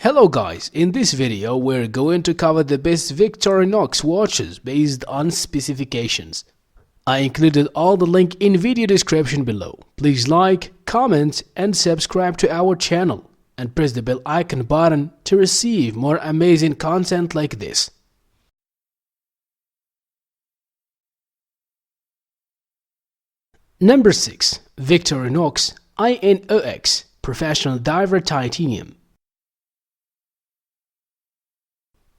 Hello guys, in this video we're going to cover the best Victorinox watches based on specifications. I included all the link in video description below. Please like, comment and subscribe to our channel and press the bell icon button to receive more amazing content like this. Number 6. Victorinox Inox Professional Diver Titanium.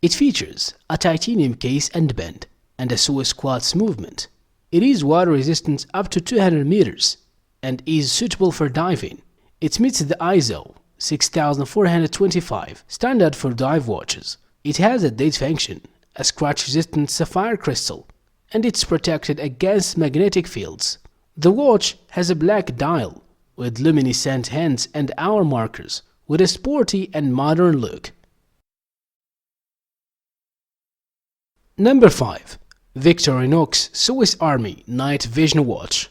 It features a titanium case and band and a Suez quartz movement. It is water resistant up to 200 meters and is suitable for diving. It meets the ISO 6425 standard for dive watches. It has a date function, a scratch-resistant sapphire crystal, and it's protected against magnetic fields. The watch has a black dial with luminescent hands and hour markers with a sporty and modern look. Number 5. Victorinox Swiss Army Night Vision Watch.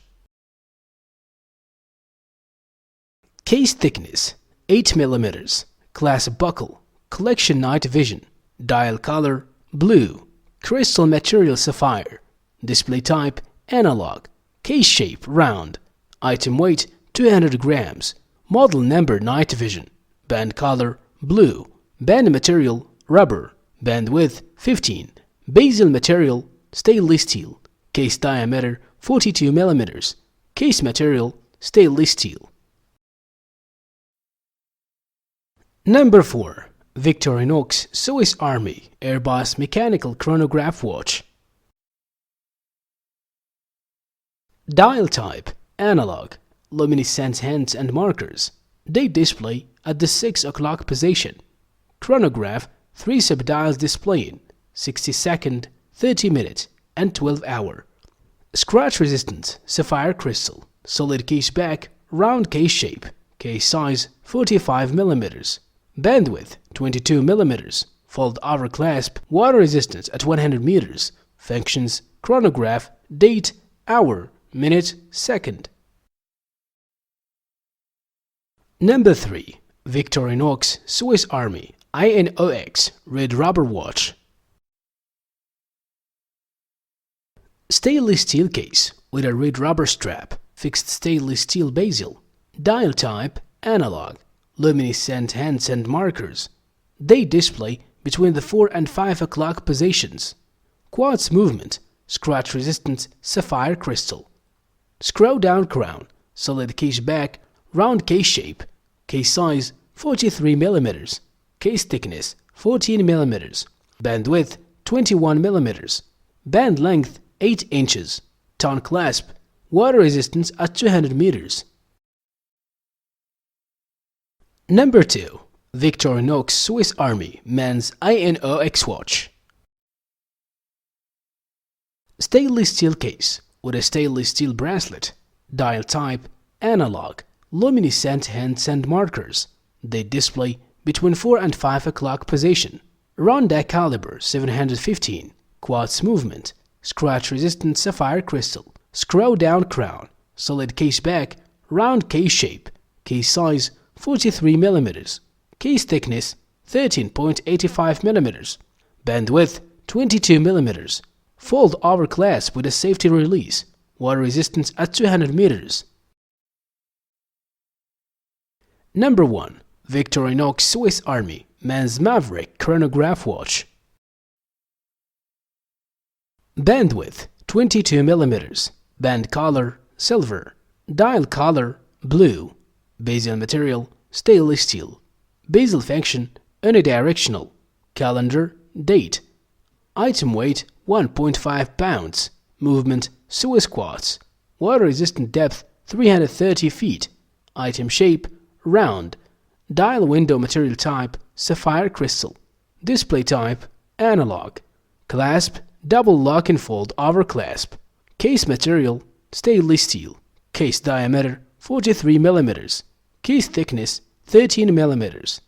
Case thickness 8 mm, class buckle, collection night vision, dial color blue, crystal material sapphire, display type analog, case shape round, item weight 200 grams, model number night vision, band color blue, band material rubber, band width 15, bezel material stainless steel, case diameter 42 mm, case material stainless steel. Number 4. Victorinox Swiss Army Airbus Mechanical Chronograph Watch. Dial type analog, luminescent hands and markers, date display at the 6 o'clock position, chronograph 3 subdials displaying 60 second, 30 minute and 12 hour, scratch resistant sapphire crystal, solid case back, round case shape, case size 45 mm, bandwidth 22 mm, fold over clasp, water resistance at 100 meters, functions chronograph, date, hour, minute, second. Number 3. Victorinox Swiss Army Inox Red Rubber Watch. Stainless steel case with a red rubber strap, fixed stainless steel bezel, dial type analog, luminescent hands and markers, date display between the 4 and 5 o'clock positions, quartz movement, scratch resistant sapphire crystal, screw down crown, solid case back, round case shape, case size 43 mm, case thickness 14 mm, band width 21 mm, band length 8 inches, ton clasp, water resistance at 200 meters. Number 2. Victorinox Swiss Army Men's Inox Watch. Stainless steel case with a stainless steel bracelet, dial type analog, luminescent hands and markers, date display between 4 and 5 o'clock position, ronda caliber 715, quartz movement, scratch resistant sapphire crystal, screw down crown, solid case back, round case shape, case size 43 mm, case thickness 13.85 mm, band width 22 mm, fold over clasp with a safety release, water resistance at 200 meters. Number 1. Victorinox Swiss Army Men's Maverick Chronograph Watch. Bandwidth 22 mm, band color silver, dial color blue, bezel material stainless steel, bezel function unidirectional, calendar date, item weight 1.5 pounds, movement Suez quartz, water resistant depth 330 feet, item shape round, dial window material type sapphire crystal, display type analog, clasp double lock and fold over clasp, case material stainless steel, case diameter 43 mm, case thickness 13 mm,